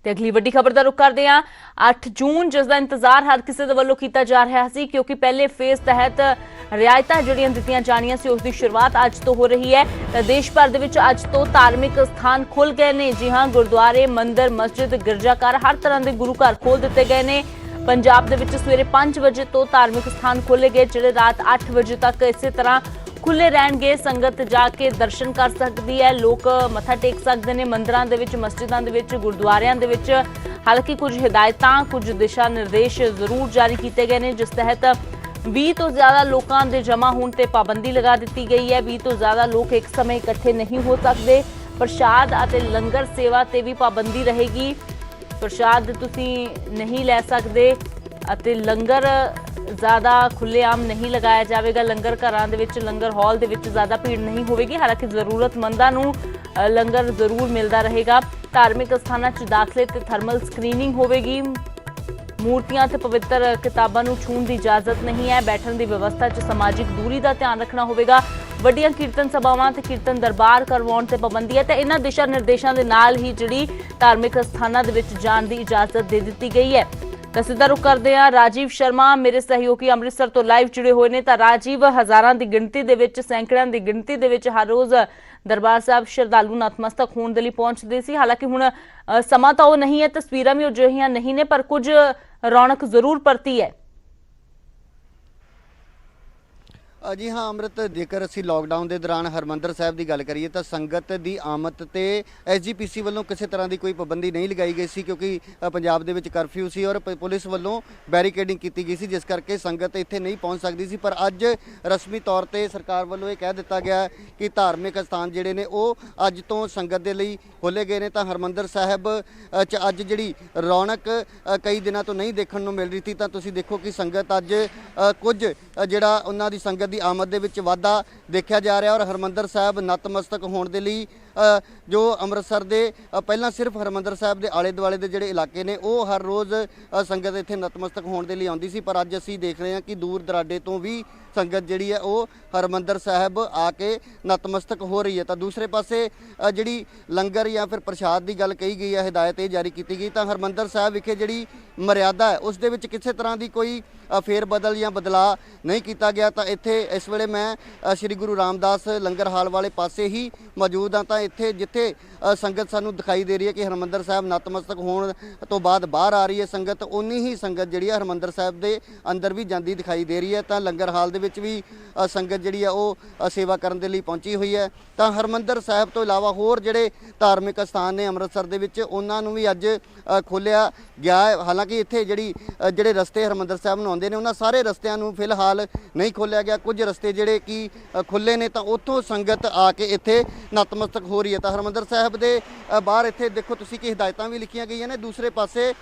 ਤੇ ਅਗਲੀ ਵੱਡੀ ਖਬਰ ਦਾ ਰੁਖ ਕਰਦੇ ਹਾਂ। 8 ਜੂਨ ਜਿਸ ਦਾ ਇੰਤਜ਼ਾਰ ਹਰ ਕਿਸੇ ਦੇ ਵੱਲੋਂ ਕੀਤਾ ਜਾ ਰਿਹਾ ਸੀ, ਕਿਉਂਕਿ ਪਹਿਲੇ ਫੇਜ਼ ਤਹਿਤ ਰਿਆਇਤਾਂ ਜਿਹੜੀਆਂ ਦਿੱਤੀਆਂ ਜਾਣੀਆਂ ਸੀ ਉਸ ਦੀ ਸ਼ੁਰੂਆਤ ਅੱਜ ਤੋਂ ਹੋ ਰਹੀ ਹੈ। ਤਾਂ ਦੇਸ਼ ਭਰ ਦੇ ਵਿੱਚ ਅੱਜ ਤੋਂ ਧਾਰਮਿਕ ਸਥਾਨ ਖੁੱਲ ਗਏ ਨੇ। ਜੀ ਹਾਂ, ਗੁਰਦੁਆਰੇ, ਮੰਦਿਰ, ਮਸਜਿਦ, ਗਿਰਜਾਘਰ, ਹਰ ਤਰ੍ਹਾਂ ਦੇ ਗੁਰੂ ਘਰ ਖੋਲ ਦਿੱਤੇ ਗਏ ਨੇ। ਪੰਜਾਬ ਦੇ ਵਿੱਚ ਸਵੇਰੇ 5 ਵਜੇ ਤੋਂ ਧਾਰਮਿਕ ਸਥਾਨ ਖੋਲ੍ਹੇ ਗਏ, ਜਿਹੜੇ ਰਾਤ 8 ਵਜੇ ਤੱਕ ਇਸੇ ਤਰ੍ਹਾਂ खुले रहणगे। संगत जाके दर्शन कर सकती है, लोग मत्था टेक सकते हैं मंदिरों के विच, मस्जिदों के विच, गुरुद्वारियां दे विच। हालांकि कुछ हिदायतां, कुछ दिशा निर्देश जरूर जारी किए गए हैं, जिस तहत 20 तो ज़्यादा लोगों के जमा होने ते पाबंदी लगा दी गई है। 20 तो ज़्यादा लोग एक समय इकट्ठे नहीं हो सकते। प्रसाद और लंगर सेवा ते भी पाबंदी रहेगी। प्रसाद तुसीं नहीं लै सकते ਅਤੇ ਲੰਗਰ ज़्यादा खुलेआम नहीं लगाया जाएगा। लंगर घरां दे विच, लंगर हॉल दे विच ज़्यादा भीड़ नहीं होगी। हालांकि जरूरतमंदां नूं लंगर जरूर मिलता रहेगा। धार्मिक स्थानां 'च दाखले ते थर्मल स्क्रीनिंग होगी। मूर्तियां ते पवित्र किताबां नूं छूहण दी इजाजत नहीं है। बैठण दी व्यवस्था 'च समाजिक दूरी का ध्यान रखना होगा। ਵੱਡੀਆਂ ਕੀਰਤਨ ਸਭਾਵਾਂ ਤੇ ਕੀਰਤਨ ਦਰਬਾਰ ਕਰਵਾਉਣ ਤੇ ਪਾਬੰਦੀ ਹੈ। ਤੇ ਇਹਨਾਂ ਦਿਸ਼ਾ ਨਿਰਦੇਸ਼ਾਂ ਦੇ ਨਾਲ ਹੀ ਜਿਹੜੀ ਧਾਰਮਿਕ ਸਥਾਨਾਂ ਦੇ ਵਿੱਚ ਜਾਣ ਦੀ ਇਜਾਜ਼ਤ ਦੇ ਦਿੱਤੀ ਗਈ ਹੈ। ਤਾਂ ਸਿੱਧਾ ਰੁਕ ਕਰਦੇ ਹਾਂ। ਰਾਜੀਵ ਸ਼ਰਮਾ ਮੇਰੇ ਸਹਿਯੋਗੀ ਅੰਮ੍ਰਿਤਸਰ ਤੋਂ ਲਾਈਵ ਜੁੜੇ ਹੋਏ ਨੇ। ਤਾਂ ਰਾਜੀਵ, ਹਜ਼ਾਰਾਂ ਦੀ ਗਿਣਤੀ ਦੇ ਵਿੱਚ, ਸੈਂਕੜਿਆਂ ਦੀ ਗਿਣਤੀ ਦੇ ਵਿੱਚ ਹਰ ਰੋਜ਼ ਦਰਬਾਰ ਸਾਹਿਬ ਸ਼ਰਧਾਲੂ ਨਤਮਸਤਕ ਹੋਣ ਦੇ ਲਈ ਪਹੁੰਚਦੇ ਸੀ। ਹਾਲਾਂਕਿ ਹੁਣ ਸਮਾਂ ਤਾਂ ਉਹ ਨਹੀਂ ਹੈ, ਤਸਵੀਰਾਂ ਵੀ ਉਹ ਜਿਹੀਆਂ ਨਹੀਂ ਨੇ, ਪਰ ਕੁਝ ਰੌਣਕ ਜ਼ਰੂਰ ਪਰਤੀ ਹੈ। जी हाँ अमृत, जेकर असी लॉकडाउन के दौरान हरमंदर साहब की गल करिए तो संगत की आमद ते SGPC वालों किसी तरह की कोई पाबंदी नहीं लगाई गई सी, क्योंकि पंजाब दे विच करफ्यू सी और पुलिस वालों बैरीकेडिंग की गई सी, जिस करके संगत इत्थे नहीं पहुँच सकती सी। पर अज रस्मी तौर पर सरकार वालों ये कह दिता गया कि धार्मिक स्थान जिहड़े ने वो अज तो संगत के लिए खोले गए हैं। तो हरमंदर साहब च अज जिहड़ी रौनक कई दिनों तो नहीं देखने को मिल रही थी। तो तुसीं देखो कि संगत अज कुछ जिहड़ा उन्हां दी संगत ਦੀ ਆਮਦ ਦੇ ਵਿੱਚ ਵਾਧਾ ਦੇਖਿਆ ਜਾ ਰਿਹਾ। ਔਰ ਹਰਮੰਦਰ ਸਾਹਿਬ ਨਤਮਸਤਕ ਹੋਣ ਦੇ ਲਈ ਜੋ ਅੰਮ੍ਰਿਤਸਰ ਦੇ ਪਹਿਲਾਂ ਸਿਰਫ ਹਰਮੰਦਰ ਸਾਹਿਬ ਦੇ ਆਲੇ ਦੁਆਲੇ ਦੇ ਜਿਹੜੇ ਇਲਾਕੇ ਨੇ ਉਹ ਹਰ ਰੋਜ਼ ਸੰਗਤ ਇੱਥੇ ਨਤਮਸਤਕ ਹੋਣ ਦੇ ਲਈ ਆਉਂਦੀ ਸੀ, ਪਰ ਅੱਜ ਅਸੀਂ ਦੇਖ ਰਹੇ ਹਾਂ ਕਿ ਦੂਰ ਦਰਾਡੇ ਤੋਂ ਵੀ ਸੰਗਤ ਜਿਹੜੀ ਹੈ ਉਹ ਹਰਮੰਦਰ ਸਾਹਿਬ ਆ ਕੇ ਨਤਮਸਤਕ ਹੋ ਰਹੀ ਹੈ। ਤਾਂ ਦੂਸਰੇ ਪਾਸੇ ਜਿਹੜੀ ਲੰਗਰ ਜਾਂ ਫਿਰ ਪ੍ਰਸ਼ਾਦ ਦੀ ਗੱਲ ਕਹੀ ਗਈ ਹੈ, ਹਿਦਾਇਤ ਇਹ ਜਾਰੀ ਕੀਤੀ ਗਈ ਤਾਂ ਹਰਮੰਦਰ ਸਾਹਿਬ ਵਿਖੇ ਜਿਹੜੀ ਮਰਿਆਦਾ ਹੈ ਉਸ ਦੇ ਵਿੱਚ ਕਿਸੇ ਤਰ੍ਹਾਂ ਦੀ ਕੋਈ ਫੇਰ ਬਦਲ ਜਾਂ ਬਦਲਾਅ ਨਹੀਂ ਕੀਤਾ ਗਿਆ। ਤਾਂ ਇੱਥੇ ਇਸ ਵੇਲੇ ਮੈਂ ਸ਼੍ਰੀ ਗੁਰੂ ਰਾਮਦਾਸ ਲੰਗਰ ਹਾਲ ਵਾਲੇ ਪਾਸੇ ਹੀ ਮੌਜੂਦ ਹਾਂ। ਤਾਂ ਇੱਥੇ ਜਿੱਥੇ ਸੰਗਤ ਸਾਨੂੰ ਦਿਖਾਈ ਦੇ ਰਹੀ ਹੈ ਕਿ ਹਰਮੰਦਰ ਸਾਹਿਬ ਨਤਮਸਤਕ ਹੋਣ ਤੋਂ ਬਾਅਦ ਬਾਹਰ ਆ ਰਹੀ ਹੈ ਸੰਗਤ, ਉਨੀ ਹੀ ਸੰਗਤ ਜਿਹੜੀ ਹੈ ਹਰਮੰਦਰ ਸਾਹਿਬ ਦੇ ਅੰਦਰ ਵੀ ਜਾਂਦੀ ਦਿਖਾਈ ਦੇ ਰਹੀ ਹੈ। ਤਾਂ ਲੰਗਰ ਹਾਲ ਦੇ ਵਿੱਚ ਵੀ ਸੰਗਤ ਜਿਹੜੀ ਆ ਉਹ ਸੇਵਾ ਕਰਨ ਦੇ ਲਈ ਪਹੁੰਚੀ ਹੋਈ ਹੈ। ਤਾਂ ਹਰਮੰਦਰ ਸਾਹਿਬ ਤੋਂ ਇਲਾਵਾ ਹੋਰ ਜਿਹੜੇ ਧਾਰਮਿਕ ਸਥਾਨ ਨੇ ਅੰਮ੍ਰਿਤਸਰ ਦੇ ਵਿੱਚ ਉਹਨਾਂ ਨੂੰ ਵੀ ਅੱਜ ਖੋਲ੍ਹਿਆ ਗਿਆ ਹੈ। ਹਾਲਾਂਕਿ ਇੱਥੇ ਜਿਹੜੇ ਰਸਤੇ ਹਰਮੰਦਰ ਸਾਹਿਬ ਨੂੰ ਆਉਂਦੇ ਨੇ ਉਹਨਾਂ ਸਾਰੇ ਰਸਤਿਆਂ ਨੂੰ ਫਿਲਹਾਲ ਨਹੀਂ ਖੋਲ੍ਹਿਆ ਗਿਆ। ਕੁਝ ਰਸਤੇ ਜਿਹੜੇ ਕਿ ਖੁੱਲ੍ਹੇ ਨੇ ਤਾਂ ਉੱਥੋਂ ਸੰਗਤ ਆ ਕੇ ਇੱਥੇ ਨਤਮਸਤਕ ਹੋ ਰਹੀ ਹੈ। ਤਾਂ ਹਰਮੰਦਰ ਸਾਹਿਬ ਦੇ ਬਾਹਰ ਇੱਥੇ ਦੇਖੋ ਤੁਸੀਂ ਕਿ ਹਿਦਾਇਤਾਂ ਵੀ ਲਿਖੀਆਂ ਗਈਆਂ ਨੇ। ਦੂਸਰੇ ਪਾਸੇ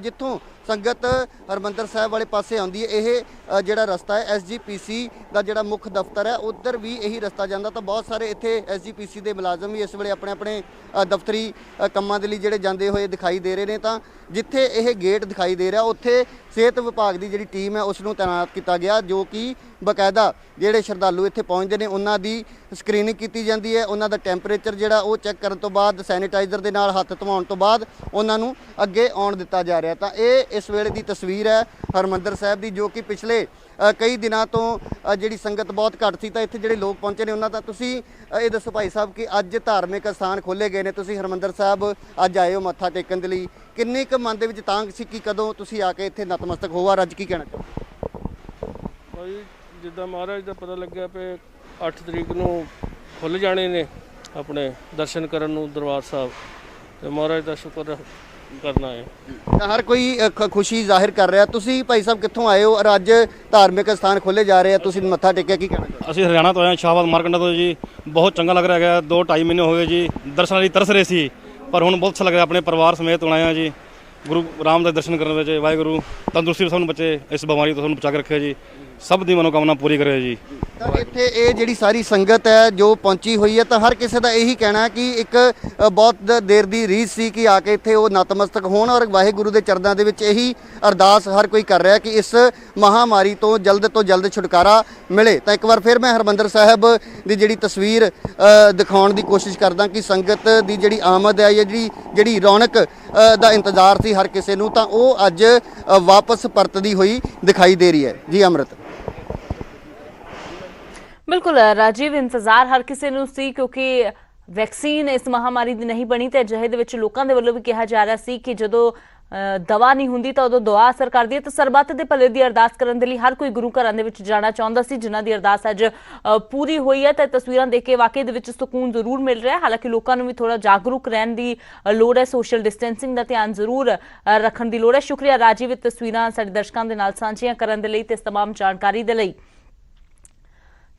ਜਿੱਥੋਂ ਸੰਗਤ ਹਰਮੰਦਰ ਸਾਹਿਬ ਵਾਲੇ ਪਾਸੇ ਆਉਂਦੀ ਹੈ, ਇਹ ਜਿਹੜਾ ਰਸਤਾ ਹੈ SGPC ਦਾ ਜਿਹੜਾ ਮੁੱਖ ਦਫ਼ਤਰ ਹੈ ਉੱਧਰ ਵੀ ਇਹੀ ਰਸਤਾ ਜਾਂਦਾ। ਤਾਂ ਬਹੁਤ ਸਾਰੇ ਇੱਥੇ SGPC ਦੇ ਮੁਲਾਜ਼ਮ ਵੀ ਇਸ ਵੇਲੇ ਆਪਣੇ ਆਪਣੇ ਦਫ਼ਤਰੀ ਕੰਮਾਂ ਦੇ ਲਈ ਜਿਹੜੇ ਜਾਂਦੇ ਹੋਏ ਦਿਖਾਈ ਦੇ ਰਹੇ ਨੇ। ਤਾਂ ਜਿੱਥੇ ਇਹ ਗੇਟ ਦਿਖਾਈ ਦੇ ਰਿਹਾ ਉੱਥੇ ਸਿਹਤ ਵਿਭਾਗ ਦੀ ਜਿਹੜੀ ਟੀਮ ਹੈ ਉਸ ਨੂੰ ਤੈਨਾਤ ਕੀਤਾ ਗਿਆ, ਜੋ ਕਿ ਬਕਾਇਦਾ ਜਿਹੜੇ ਸ਼ਰਧਾਲੂ ਇੱਥੇ ਪਹੁੰਚਦੇ ਨੇ ਉਹਨਾਂ ਦੀ ਸਕਰੀਨਿੰਗ ਕੀਤੀ ਜਾਂਦੀ ਹੈ। ਉਹਨਾਂ ਦਾ ਟੈਂਪਰੇਚਰ ਜਿਹੜਾ ਉਹ ਚੈੱਕ ਕਰਨ ਤੋਂ ਬਾਅਦ ਸੈਨੀਟਾਈਜ਼ਰ ਦੇ ਨਾਲ ਹੱਥ ਧਵਾਉਣ ਤੋਂ ਬਾਅਦ ਉਹਨਾਂ ਨੂੰ ਅੱਗੇ ਆਉਣ ਦਿੱਤਾ ਜਾ ਰਿਹਾ। ਤਾਂ ਇਹ ਇਸ ਵੇਲੇ ਦੀ ਤਸਵੀਰ ਹੈ ਹਰਮੰਦਰ ਸਾਹਿਬ ਦੀ, ਜੋ ਕਿ ਪਿਛਲੇ ਕਈ ਦਿਨਾਂ ਤੋਂ ਜਿਹੜੀ ਸੰਗਤ ਬਹੁਤ ਘੱਟ ਸੀ। ਤਾਂ ਇੱਥੇ ਜਿਹੜੇ ਲੋਕ ਪਹੁੰਚੇ ਨੇ ਉਹਨਾਂ ਦਾ ਤੁਸੀਂ ਇਹ ਦੱਸੋ ਭਾਈ ਸਾਹਿਬ ਕਿ ਅੱਜ ਧਾਰਮਿਕ ਸਥਾਨ ਖੋਲ੍ਹੇ ਗਏ ਨੇ, ਤੁਸੀਂ ਹਰਮੰਦਰ ਸਾਹਿਬ ਅੱਜ ਆਏ ਹੋ ਮੱਥਾ ਟੇਕਣ ਦੇ ਲਈ, ਕਿੰਨੇ ਕੁ ਮਨ ਦੇ ਵਿੱਚ ਤਾਂਘ ਸੀ ਕਿ ਕਦੋਂ ਤੁਸੀਂ ਆ ਕੇ ਇੱਥੇ ਨਤਮਸਤਕ ਹੋ? ਅੱਜ ਕੀ ਕਹਿਣਾ ਚਾਹੋ? ਭਾਈ ਜਿੱਦਾਂ ਮਹਾਰਾਜ ਦਾ ਪਤਾ ਲੱਗਿਆ ਪਏ 8 ਤਰੀਕ ਨੂੰ ਖੁੱਲ੍ਹ ਜਾਣੇ ਨੇ ਆਪਣੇ ਦਰਸ਼ਨ ਕਰਨ ਨੂੰ ਦਰਬਾਰ ਸਾਹਿਬ, ਤੇ ਮਹਾਰਾਜ ਦਾ ਸ਼ੁਕਰ ਕਰਨਾ ਹੈ। ਤਾਂ ਹਰ ਕੋਈ ਖੁਸ਼ੀ ਜ਼ਾਹਿਰ ਕਰ ਰਿਹਾ। ਤੁਸੀਂ ਭਾਈ ਸਾਹਿਬ ਕਿੱਥੋਂ ਆਏ ਹੋ ਔਰ ਅੱਜ ਧਾਰਮਿਕ ਸਥਾਨ ਖੋਲ੍ਹੇ ਜਾ ਰਹੇ ਆ, ਤੁਸੀਂ ਮੱਥਾ ਟੇਕਿਆ, ਕੀ ਕਹਿਣਾ ਚਾਹੋ? ਅਸੀਂ ਹਰਿਆਣਾ ਤੋਂ ਆਏ ਹਾਂ, ਸ਼ਾਹਬਾਦ ਮਾਰਕੰਡਾ ਤੋਂ ਜੀ। ਬਹੁਤ ਚੰਗਾ ਲੱਗ ਰਿਹਾ ਹੈਗਾ। 2-2.5 ਮਹੀਨੇ ਹੋ ਗਏ ਜੀ ਦਰਸ਼ਨਾਂ ਲਈ ਤਰਸ ਰਹੇ ਸੀ, ਪਰ ਹੁਣ ਬਹੁਤ ਅੱਛਾ ਲੱਗ ਰਿਹਾ। ਆਪਣੇ ਪਰਿਵਾਰ ਸਮੇਤ ਆਏ ਹਾਂ ਜੀ ਗੁਰੂ ਰਾਮ ਦੇ ਦਰਸ਼ਨ ਕਰਨ ਵਿੱਚ। ਵਾਹਿਗੁਰੂ ਤੰਦਰੁਸਤੀ ਸਭ ਨੂੰ ਬਚੇ, ਇਸ ਬਿਮਾਰੀ ਤੋਂ ਸਾਨੂੰ ਬਚਾ ਕੇ ਰੱਖਿਆ ਜੀ। ਸਭ ਦੀ ਮਨੋਕਾਮਨਾ ਪੂਰੀ ਕਰੇ ਜੀ। ਤਾਂ ਇੱਥੇ ਇਹ ਜਿਹੜੀ ਸਾਰੀ ਸੰਗਤ ਹੈ ਜੋ ਪਹੁੰਚੀ ਹੋਈ ਹੈ, ਤਾਂ ਹਰ ਕਿਸੇ ਦਾ ਇਹੀ ਕਹਿਣਾ ਕਿ ਇੱਕ ਬਹੁਤ ਦੇਰ ਦੀ ਰੀਝ ਸੀ ਕਿ ਆ ਕੇ ਇੱਥੇ ਉਹ ਨਤਮਸਤਕ ਹੋਣ ਔਰ ਵਾਹਿਗੁਰੂ ਦੇ ਚਰਨਾਂ ਦੇ ਵਿੱਚ ਇਹੀ ਅਰਦਾਸ ਹਰ ਕੋਈ ਕਰ ਰਿਹਾ ਕਿ ਇਸ ਮਹਾਮਾਰੀ ਤੋਂ ਜਲਦ ਛੁਟਕਾਰਾ ਮਿਲੇ। ਤਾਂ ਇੱਕ ਵਾਰ ਫਿਰ ਮੈਂ ਹਰਿਮੰਦਰ ਸਾਹਿਬ ਦੀ ਜਿਹੜੀ ਤਸਵੀਰ ਦਿਖਾਉਣ ਦੀ ਕੋਸ਼ਿਸ਼ ਕਰਦਾ ਕਿ ਸੰਗਤ ਦੀ ਜਿਹੜੀ ਆਮਦ ਹੈ ਜਾਂ ਜਿਹੜੀ ਰੌਣਕ ਦਾ ਇੰਤਜ਼ਾਰ ਸੀ ਹਰ ਕਿਸੇ ਨੂੰ, ਤਾਂ ਉਹ ਅੱਜ ਵਾਪਸ ਪਰਤਦੀ ਹੋਈ ਦਿਖਾਈ ਦੇ ਰਹੀ ਹੈ। ਜੀ ਅੰਮ੍ਰਿਤ। ਬਿਲਕੁਲ ਰਾਜੀਵ, ਇੰਤਜ਼ਾਰ ਹਰ ਕਿਸੇ ਨੂੰ ਸੀ ਕਿਉਂਕਿ ਵੈਕਸੀਨ ਇਸ ਮਹਾਮਾਰੀ ਦੀ ਨਹੀਂ ਬਣੀ ਤੇ ਅਜਿਹੇ ਦੇ ਵਿੱਚ ਲੋਕਾਂ ਦੇ ਵੱਲੋਂ ਵੀ ਕਿਹਾ ਜਾ ਰਿਹਾ ਸੀ ਕਿ ਜਦੋਂ ਦਵਾ ਨਹੀਂ ਹੁੰਦੀ ਤਾਂ ਉਦੋਂ ਦੁਆ ਅਸਰ ਕਰਦੀ ਹੈ। ਤਾਂ ਸਰਬੱਤ ਦੇ ਭਲੇ ਦੀ ਅਰਦਾਸ ਕਰਨ ਦੇ ਲਈ ਹਰ ਕੋਈ ਗੁਰੂ ਘਰਾਂ ਦੇ ਵਿੱਚ ਜਾਣਾ ਚਾਹੁੰਦਾ ਸੀ, ਜਿਨ੍ਹਾਂ ਦੀ ਅਰਦਾਸ ਅੱਜ ਪੂਰੀ ਹੋਈ ਹੈ। ਤਾਂ ਤਸਵੀਰਾਂ ਦੇਖ ਕੇ ਵਾਕਈ ਦੇ ਵਿੱਚ ਸਕੂਨ ਜ਼ਰੂਰ ਮਿਲ ਰਿਹਾ ਹੈ। ਹਾਲਾਂਕਿ ਲੋਕਾਂ ਨੂੰ ਵੀ ਥੋੜਾ ਜਾਗਰੂਕ ਰਹਿਣ ਦੀ ਲੋੜ ਹੈ, ਸੋਸ਼ਲ ਡਿਸਟੈਂਸਿੰਗ ਦਾ ਧਿਆਨ ਜ਼ਰੂਰ ਰੱਖਣ ਦੀ ਲੋੜ ਹੈ। ਸ਼ੁਕਰੀਆ ਰਾਜੀਵ, ਤਸਵੀਰਾਂ ਸਾਡੇ ਦਰਸ਼ਕਾਂ ਦੇ ਨਾਲ ਸਾਂਝੀਆਂ ਕਰਨ ਦੇ ਲਈ ਤੇ ਇਸ ਤਮਾਮ ਜਾਣਕਾਰੀ ਦੇ ਲਈ।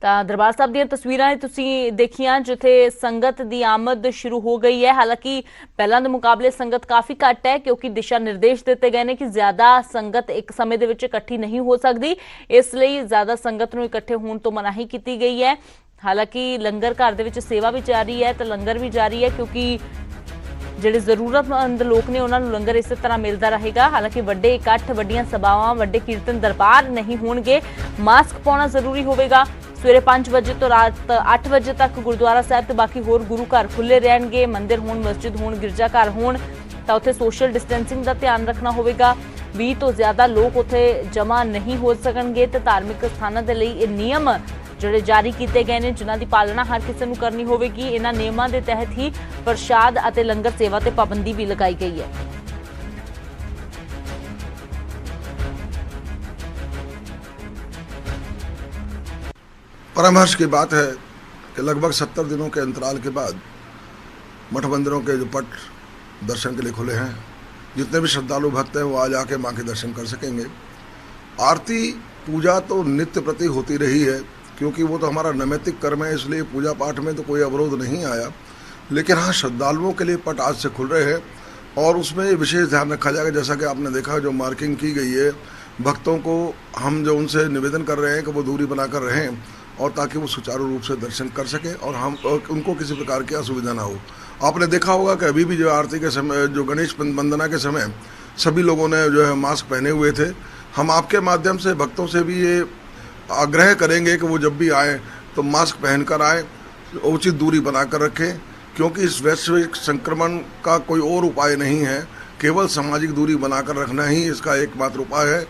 ਤਾਂ ਦਰਬਾਰ ਸਾਹਿਬ ਦੀਆਂ ਤਸਵੀਰਾਂ ਤੁਸੀਂ ਦੇਖੀਆਂ ਜਿੱਥੇ ਸੰਗਤ ਦੀ ਆਮਦ ਸ਼ੁਰੂ ਹੋ ਗਈ ਹੈ। ਹਾਲਾਂਕਿ ਪਹਿਲਾਂ ਦੇ ਮੁਕਾਬਲੇ ਸੰਗਤ ਕਾਫੀ ਘੱਟ ਹੈ ਕਿਉਂਕਿ ਦਿਸ਼ਾ ਨਿਰਦੇਸ਼ ਦਿੱਤੇ ਗਏ ਨੇ ਕਿ ਜ਼ਿਆਦਾ ਸੰਗਤ ਇੱਕ ਸਮੇਂ ਦੇ ਵਿੱਚ ਇਕੱਠੀ ਨਹੀਂ ਹੋ ਸਕਦੀ, ਇਸ ਲਈ ਜ਼ਿਆਦਾ ਸੰਗਤ ਨੂੰ ਇਕੱਠੇ ਹੋਣ ਤੋਂ ਮਨਾਹੀ ਕੀਤੀ ਗਈ ਹੈ। ਹਾਲਾਂਕਿ ਲੰਗਰ ਘਰ ਦੇ ਵਿੱਚ ਸੇਵਾ ਵੀ ਜਾਰੀ ਹੈ ਤੇ ਲੰਗਰ ਵੀ ਜਾਰੀ ਹੈ ਕਿਉਂਕਿ ਜਿਹੜੇ ਜ਼ਰੂਰਤਮੰਦ ਲੋਕ ਨੇ ਉਹਨਾਂ ਨੂੰ ਲੰਗਰ ਇਸੇ ਤਰ੍ਹਾਂ ਮਿਲਦਾ ਰਹੇਗਾ। ਹਾਲਾਂਕਿ ਵੱਡੇ ਇਕੱਠ, ਵੱਡੀਆਂ ਸਭਾਵਾਂ, ਵੱਡੇ ਕੀਰਤਨ ਦਰਬਾਰ ਨਹੀਂ ਹੋਣਗੇ। ਮਾਸਕ ਪਾਉਣਾ ਜ਼ਰੂਰੀ ਹੋਵੇਗਾ। ਸਵੇਰੇ 5 ਵਜੇ ਤੋਂ ਰਾਤ 8 ਵਜੇ ਤੱਕ ਗੁਰਦੁਆਰਾ ਸਾਹਿਬ ਤੇ ਬਾਕੀ ਹੋਰ ਗੁਰੂ ਘਰ ਖੁੱਲੇ ਰਹਿਣਗੇ। ਮੰਦਿਰ ਹੋਣ, ਮਸਜਿਦ ਹੋਣ, ਗਿਰਜਾ ਘਰ ਹੋਣ ਤਾਂ ਉੱਥੇ ਸੋਸ਼ਲ ਡਿਸਟੈਂਸਿੰਗ ਦਾ ਧਿਆਨ ਰੱਖਣਾ ਹੋਵੇਗਾ। 20 ਤੋਂ ਜ਼ਿਆਦਾ ਲੋਕ ਉੱਥੇ ਜਮ੍ਹਾਂ ਨਹੀਂ ਹੋ ਸਕਣਗੇ ਤੇ ਧਾਰਮਿਕ ਸਥਾਨਾਂ ਦੇ ਲਈ ਇਹ ਨਿਯਮ ਜਿਹੜੇ ਜਾਰੀ ਕੀਤੇ ਗਏ ਨੇ ਜਿਨ੍ਹਾਂ ਦੀ ਪਾਲਣਾ ਹਰ ਕਿਸੇ ਨੂੰ ਕਰਨੀ ਹੋਵੇਗੀ। ਇਹਨਾਂ ਨਿਯਮਾਂ ਦੇ ਤਹਿਤ ਹੀ ਪ੍ਰਸ਼ਾਦ ਅਤੇ ਲੰਗਰ ਸੇਵਾ ਤੇ ਪਾਬੰਦੀ ਵੀ ਲਗਾਈ ਗਈ ਹੈ। परामर्श की बात है कि लगभग 70 दिनों के अंतराल के बाद मठ मंदिरों के जो पट दर्शन के लिए खुले हैं, जितने भी श्रद्धालु भक्त हैं वो आज आके माँ के दर्शन कर सकेंगे। आरती पूजा तो नित्य प्रति होती रही है क्योंकि वो तो हमारा नैमित्तिक कर्म है, इसलिए पूजा पाठ में तो कोई अवरोध नहीं आया। लेकिन हाँ, श्रद्धालुओं के लिए पट आज से खुल रहे हैं और उसमें विशेष ध्यान रखा जाएगा। जैसा कि आपने देखा जो मार्किंग की गई है, भक्तों को हम जो उनसे निवेदन कर रहे हैं कि वो दूरी बनाकर रहें और ताकि वो सुचारू रूप से दर्शन कर सकें और उनको किसी प्रकार की असुविधा ना हो। आपने देखा होगा कि अभी भी जो आरती के समय, जो गणेश वंदना के समय सभी लोगों ने जो है मास्क पहने हुए थे। हम आपके माध्यम से भक्तों से भी ये आग्रह करेंगे कि वो जब भी आए तो मास्क पहनकर आए, उचित दूरी बनाकर रखें क्योंकि इस वैश्विक संक्रमण का कोई और उपाय नहीं है, केवल सामाजिक दूरी बनाकर रखना ही इसका एकमात्र उपाय है।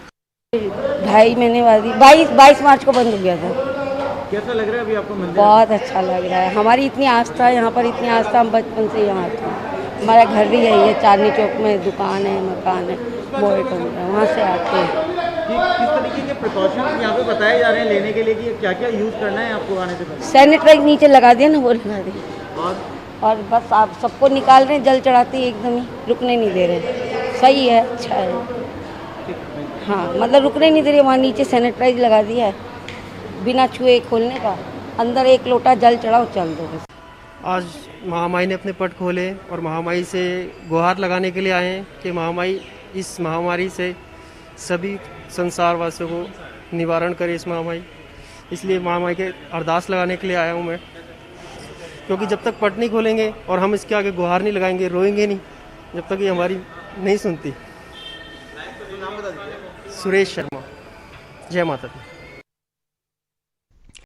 2.5 महीने बाद 22 मार्च को बंद हो गया था। कैसा लग रहा है अभी आपको मंदिर? बहुत अच्छा लग रहा है। हमारी इतनी आस्था है यहाँ पर, इतनी आस्था, हम बचपन से यहाँ आते हैं। हमारा घर भी यही है, चांदनी चौक में दुकान है, मकान है, बोर्ड है, वहाँ से आते हैं। किस तरीके के प्रिकॉशंस यहाँ पे बताए जा रहे हैं लेने के लिए कि क्या क्या यूज़ करना है आपको आने से पहले? सैनिटाइज नीचे लगा दिया ना, वो लगा दिया और बस आप सबको निकाल रहे हैं, जल चढ़ाते ही एकदम ही, रुकने नहीं दे रहे। सही है, अच्छा है। हाँ, मतलब रुकने नहीं दे रहे। वहाँ नीचे सैनिटाइज लगा दिया है, बिना छुए खोलने का, अंदर 1 लोटा जल चढ़ाओ, चल दो बस। आज महामाई ने अपने पट खोले और महामाई से गुहार लगाने के लिए आए हैं कि महामाई इस महामारी से सभी संसार वासियों को निवारण करे इस महामाई। इसलिए महामाई के अरदास लगाने के लिए आया हूँ मैं, क्योंकि जब तक पट नहीं खोलेंगे और हम इसके आगे गुहार नहीं लगाएंगे, रोएंगे नहीं, जब तक ये हमारी नहीं सुनती। सुरेश शर्मा। जय माता दी।